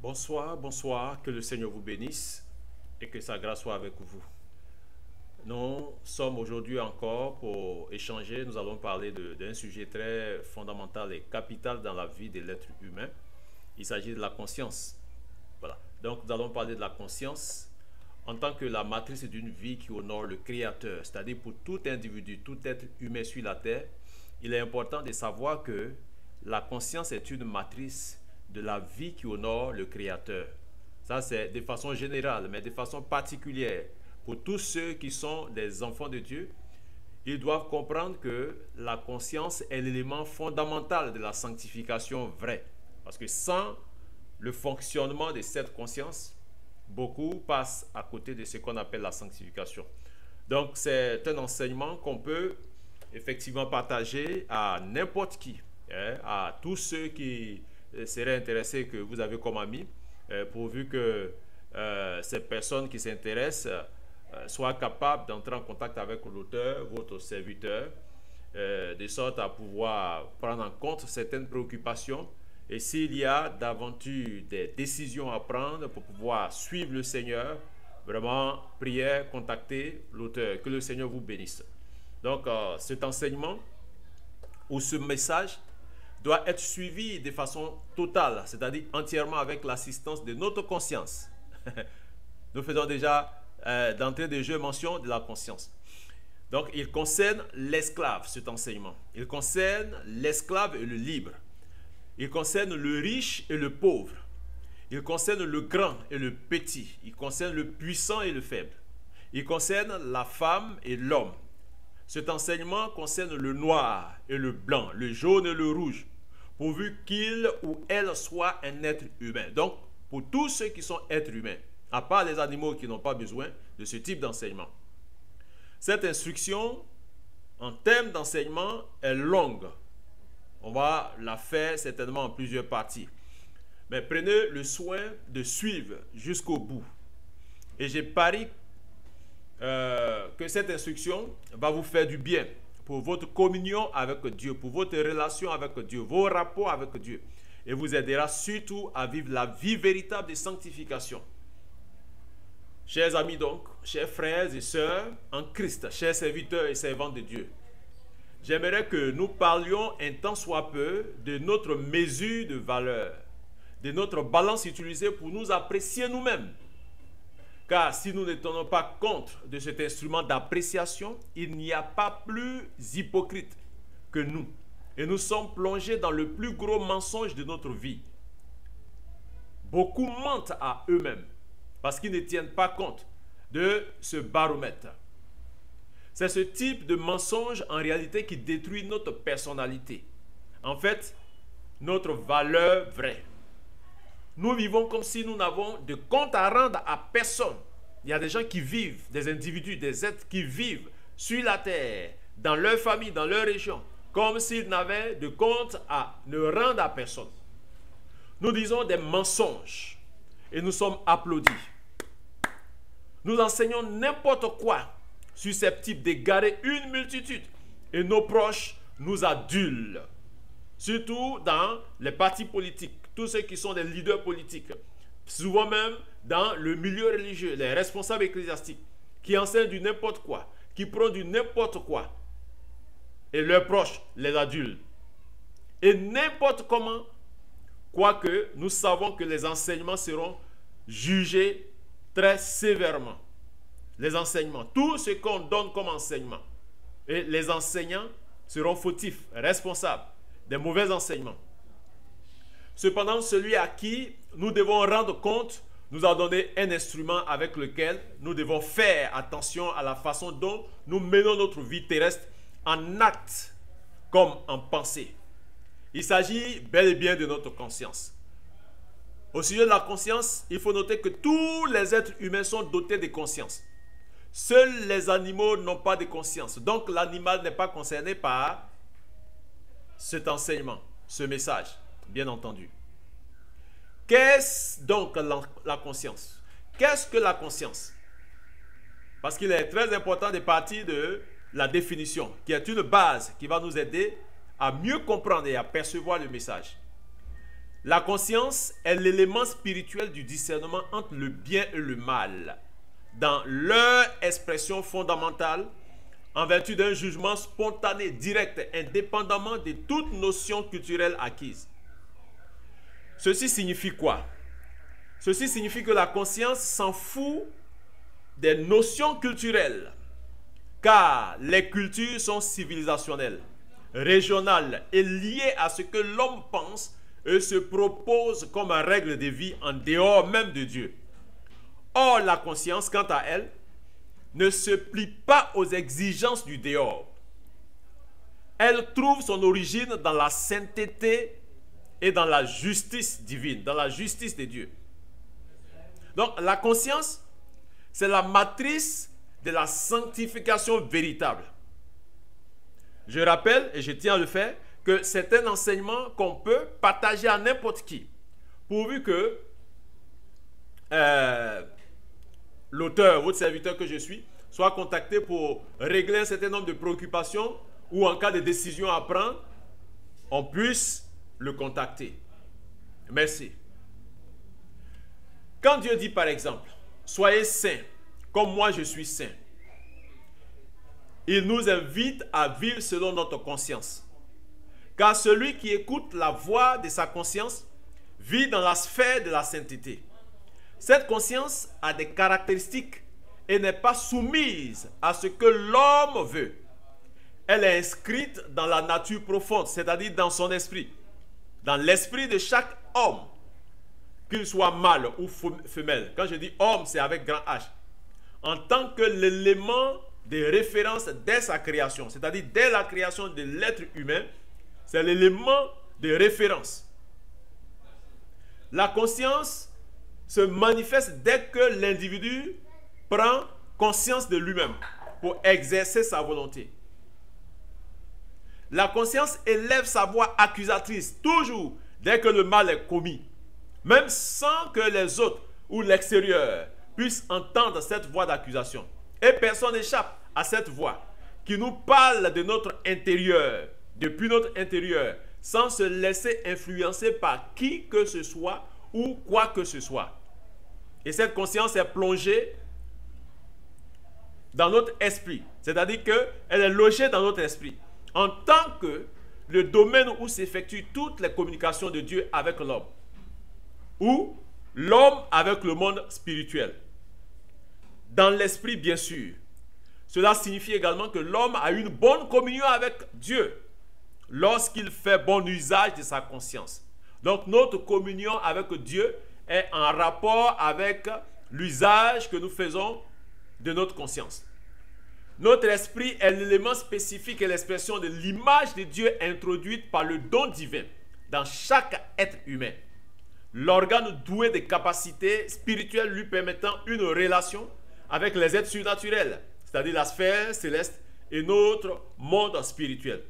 Bonsoir, bonsoir, que le Seigneur vous bénisse et que sa grâce soit avec vous. Nous sommes aujourd'hui encore pour échanger, nous allons parler d'un sujet très fondamental et capital dans la vie de l'être humain. Il s'agit de la conscience. Voilà. Donc nous allons parler de la conscience en tant que la matrice d'une vie qui honore le Créateur, c'est-à-dire pour tout individu, tout être humain sur la terre, il est important de savoir que la conscience est une matrice de la vie qui honore le Créateur. Ça, c'est de façon générale, mais de façon particulière. Pour tous ceux qui sont des enfants de Dieu, ils doivent comprendre que la conscience est l'élément fondamental de la sanctification vraie. Parce que sans le fonctionnement de cette conscience, beaucoup passent à côté de ce qu'on appelle la sanctification. Donc, c'est un enseignement qu'on peut effectivement partager à n'importe qui, à tous ceux qui seraient intéressés que vous avez comme amis, pourvu que ces personnes qui s'intéressent soient capables d'entrer en contact avec l'auteur, votre serviteur, de sorte à pouvoir prendre en compte certaines préoccupations. Et s'il y a d'aventure des décisions à prendre pour pouvoir suivre le Seigneur, vraiment, prière, contactez l'auteur. Que le Seigneur vous bénisse. Donc, cet enseignement ou ce message doit être suivi de façon totale, c'est-à-dire entièrement avec l'assistance de notre conscience. Nous faisons déjà d'entrée de jeu mention de la conscience. Donc, il concerne l'esclave, cet enseignement. Il concerne l'esclave et le libre. Il concerne le riche et le pauvre. Il concerne le grand et le petit. Il concerne le puissant et le faible. Il concerne la femme et l'homme. Cet enseignement concerne le noir et le blanc, le jaune et le rouge, pourvu qu'il ou elle soit un être humain. Donc, pour tous ceux qui sont êtres humains, à part les animaux qui n'ont pas besoin de ce type d'enseignement. Cette instruction, en termes d'enseignement, est longue. On va la faire certainement en plusieurs parties. Mais prenez le soin de suivre jusqu'au bout. Et j'ai pari que cette instruction va vous faire du bien pour votre communion avec Dieu, pour votre relation avec Dieu, vos rapports avec Dieu. Et vous aidera surtout à vivre la vie véritable de sanctification. Chers amis donc, chers frères et sœurs en Christ, chers serviteurs et servantes de Dieu, j'aimerais que nous parlions un tant soit peu de notre mesure de valeur, de notre balance utilisée pour nous apprécier nous-mêmes. Car si nous ne tenons pas compte de cet instrument d'appréciation, il n'y a pas plus hypocrite que nous. Et nous sommes plongés dans le plus gros mensonge de notre vie. Beaucoup mentent à eux-mêmes parce qu'ils ne tiennent pas compte de ce baromètre. C'est ce type de mensonge en réalité qui détruit notre personnalité. En fait, notre valeur vraie. Nous vivons comme si nous n'avons de compte à rendre à personne. Il y a des gens qui vivent, des individus, des êtres qui vivent sur la terre, dans leur famille, dans leur région, comme s'ils n'avaient de compte à ne rendre à personne. Nous disons des mensonges et nous sommes applaudis. Nous enseignons n'importe quoi susceptible d'égarer une multitude et nos proches nous adulent. Surtout dans les partis politiques, tous ceux qui sont des leaders politiques, souvent même dans le milieu religieux, les responsables ecclésiastiques, qui enseignent du n'importe quoi, qui prônent du n'importe quoi, et leurs proches les adulent. Et n'importe comment, quoique nous savons que les enseignements seront jugés très sévèrement. Les enseignements, tout ce qu'on donne comme enseignement, et les enseignants seront fautifs, responsables des mauvais enseignements. Cependant, celui à qui nous devons rendre compte nous a donné un instrument avec lequel nous devons faire attention à la façon dont nous menons notre vie terrestre en acte comme en pensée. Il s'agit bel et bien de notre conscience. Au sujet de la conscience, il faut noter que tous les êtres humains sont dotés de conscience. Seuls les animaux n'ont pas de conscience. Donc l'animal n'est pas concerné par cet enseignement, ce message, bien entendu. Qu'est-ce donc la conscience? Qu'est-ce que la conscience? Parce qu'il est très important de partir de la définition, qui est une base qui va nous aider à mieux comprendre et à percevoir le message. La conscience est l'élément spirituel du discernement entre le bien et le mal, dans leur expression fondamentale, en vertu d'un jugement spontané, direct, indépendamment de toute notion culturelle acquise. Ceci signifie quoi? Ceci signifie que la conscience s'en fout des notions culturelles, car les cultures sont civilisationnelles, régionales et liées à ce que l'homme pense et se propose comme règle de vie en dehors même de Dieu. Or, la conscience, quant à elle, ne se plie pas aux exigences du dehors. Elle trouve son origine dans la sainteté et dans la justice divine, dans la justice de Dieu. Donc, la conscience, c'est la matrice de la sanctification véritable. Je rappelle, et je tiens à le faire, que c'est un enseignement qu'on peut partager à n'importe qui, pourvu que l'auteur, votre serviteur que je suis, soit contacté pour régler un certain nombre de préoccupations ou en cas de décision à prendre, on puisse le contacter. Merci. Quand Dieu dit par exemple, soyez saints, comme moi je suis saint, il nous invite à vivre selon notre conscience. Car celui qui écoute la voix de sa conscience vit dans la sphère de la sainteté. Cette conscience a des caractéristiques et n'est pas soumise à ce que l'homme veut. Elle est inscrite dans la nature profonde, c'est-à-dire dans son esprit, dans l'esprit de chaque homme, qu'il soit mâle ou femelle. Quand je dis homme, c'est avec grand H. En tant que l'élément de référence dès sa création, c'est-à-dire dès la création de l'être humain, c'est l'élément de référence. La conscience se manifeste dès que l'individu prend conscience de lui-même pour exercer sa volonté. La conscience élève sa voix accusatrice toujours dès que le mal est commis, même sans que les autres ou l'extérieur puissent entendre cette voix d'accusation. Et personne n'échappe à cette voix qui nous parle de notre intérieur, depuis notre intérieur, sans se laisser influencer par qui que ce soit ou quoi que ce soit. Et cette conscience est plongée dans notre esprit, c'est-à-dire qu'elle est logée dans notre esprit, en tant que le domaine où s'effectuent toutes les communications de Dieu avec l'homme, ou l'homme avec le monde spirituel. Dans l'esprit, bien sûr. Cela signifie également que l'homme a une bonne communion avec Dieu lorsqu'il fait bon usage de sa conscience. Donc notre communion avec Dieu est en rapport avec l'usage que nous faisons de notre conscience. Notre esprit est l'élément spécifique et l'expression de l'image de Dieu introduite par le don divin dans chaque être humain. L'organe doué de capacités spirituelles lui permettant une relation avec les êtres surnaturels, c'est-à-dire la sphère céleste et notre monde spirituel.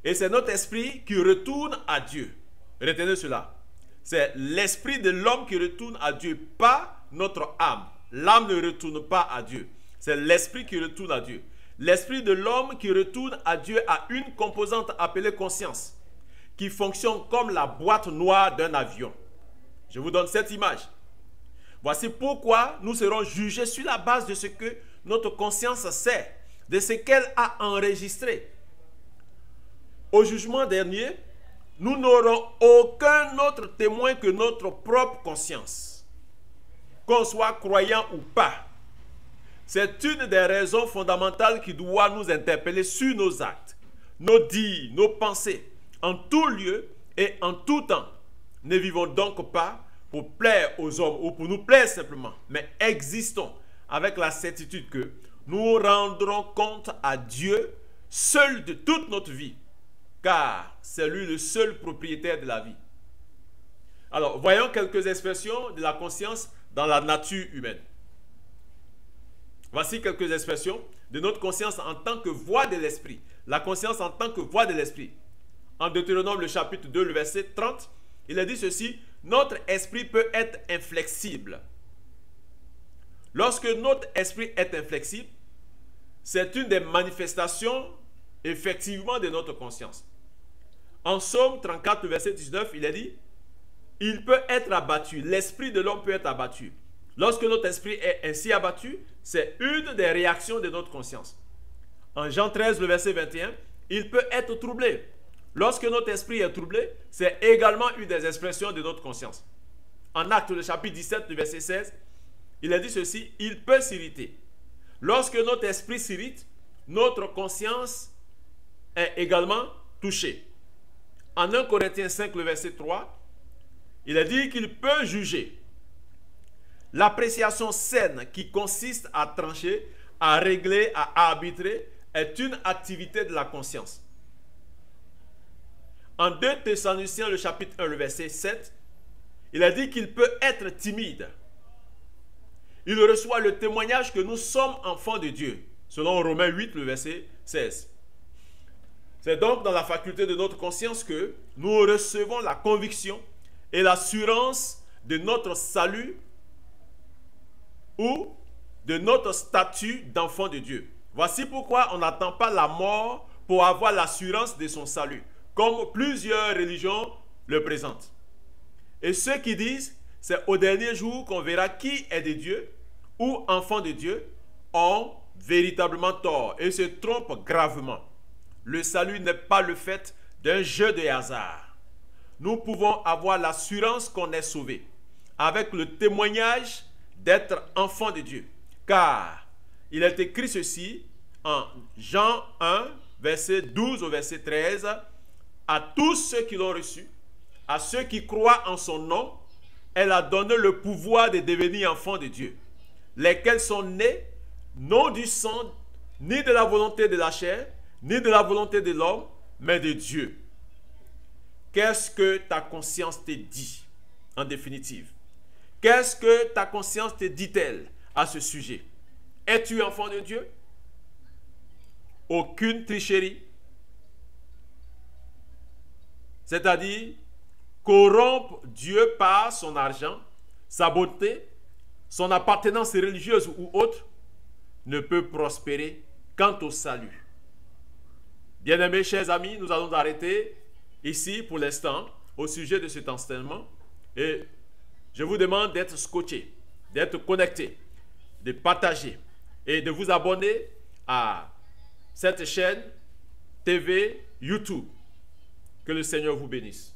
Et c'est notre esprit qui retourne à Dieu. Retenez cela. C'est l'esprit de l'homme qui retourne à Dieu, pas notre âme. L'âme ne retourne pas à Dieu. C'est l'esprit qui retourne à Dieu. L'esprit de l'homme qui retourne à Dieu a une composante appelée conscience, qui fonctionne comme la boîte noire d'un avion. Je vous donne cette image. Voici pourquoi nous serons jugés sur la base de ce que notre conscience sait, de ce qu'elle a enregistré. Au jugement dernier, nous n'aurons aucun autre témoin que notre propre conscience, qu'on soit croyant ou pas. C'est une des raisons fondamentales qui doit nous interpeller sur nos actes, nos dires, nos pensées, en tout lieu et en tout temps. Ne vivons donc pas pour plaire aux hommes ou pour nous plaire simplement, mais existons avec la certitude que nous rendrons compte à Dieu seul de toute notre vie, car c'est lui le seul propriétaire de la vie. Alors, voyons quelques expressions de la conscience dans la nature humaine. Voici quelques expressions de notre conscience en tant que voix de l'esprit. La conscience en tant que voix de l'esprit. En Deutéronome, le chapitre 2, le verset 30, il a dit ceci: notre esprit peut être inflexible. Lorsque notre esprit est inflexible, c'est une des manifestations effectivement de notre conscience. En Psaume 34, verset 19, il a dit: il peut être abattu. L'esprit de l'homme peut être abattu. Lorsque notre esprit est ainsi abattu, c'est une des réactions de notre conscience. En Jean 13, le verset 21, il peut être troublé. Lorsque notre esprit est troublé, c'est également une des expressions de notre conscience. En Actes, le chapitre 17, le verset 16, il a dit ceci, il peut s'irriter. Lorsque notre esprit s'irrite, notre conscience est également touchée. En 1 Corinthiens 5, le verset 3, il a dit qu'il peut juger. L'appréciation saine qui consiste à trancher, à régler, à arbitrer, est une activité de la conscience. En 2 Thessaloniciens, le chapitre 1, le verset 7, il a dit qu'il peut être timide. Il reçoit le témoignage que nous sommes enfants de Dieu, selon Romains 8, le verset 16. C'est donc dans la faculté de notre conscience que nous recevons la conviction et l'assurance de notre salut ou de notre statut d'enfant de Dieu. Voici pourquoi on n'attend pas la mort pour avoir l'assurance de son salut, comme plusieurs religions le présentent. Et ceux qui disent, c'est au dernier jour qu'on verra qui est de Dieu ou enfant de Dieu, ont véritablement tort et se trompent gravement. Le salut n'est pas le fait d'un jeu de hasard. Nous pouvons avoir l'assurance qu'on est sauvé, avec le témoignage d'être enfant de Dieu. Car il est écrit ceci en Jean 1, verset 12 au verset 13, à tous ceux qui l'ont reçu, à ceux qui croient en son nom, elle a donné le pouvoir de devenir enfants de Dieu, lesquels sont nés non du sang, ni de la volonté de la chair, ni de la volonté de l'homme, mais de Dieu. Qu'est-ce que ta conscience te dit, en définitive? Qu'est-ce que ta conscience te dit-elle à ce sujet? Es-tu enfant de Dieu? Aucune tricherie. C'est-à-dire, corrompre Dieu par son argent, sa beauté, son appartenance religieuse ou autre, ne peut prospérer quant au salut. Bien-aimés, chers amis, nous allons arrêter ici pour l'instant au sujet de cet enseignement et je vous demande d'être scotché, d'être connecté, de partager et de vous abonner à cette chaîne TV YouTube. Que le Seigneur vous bénisse.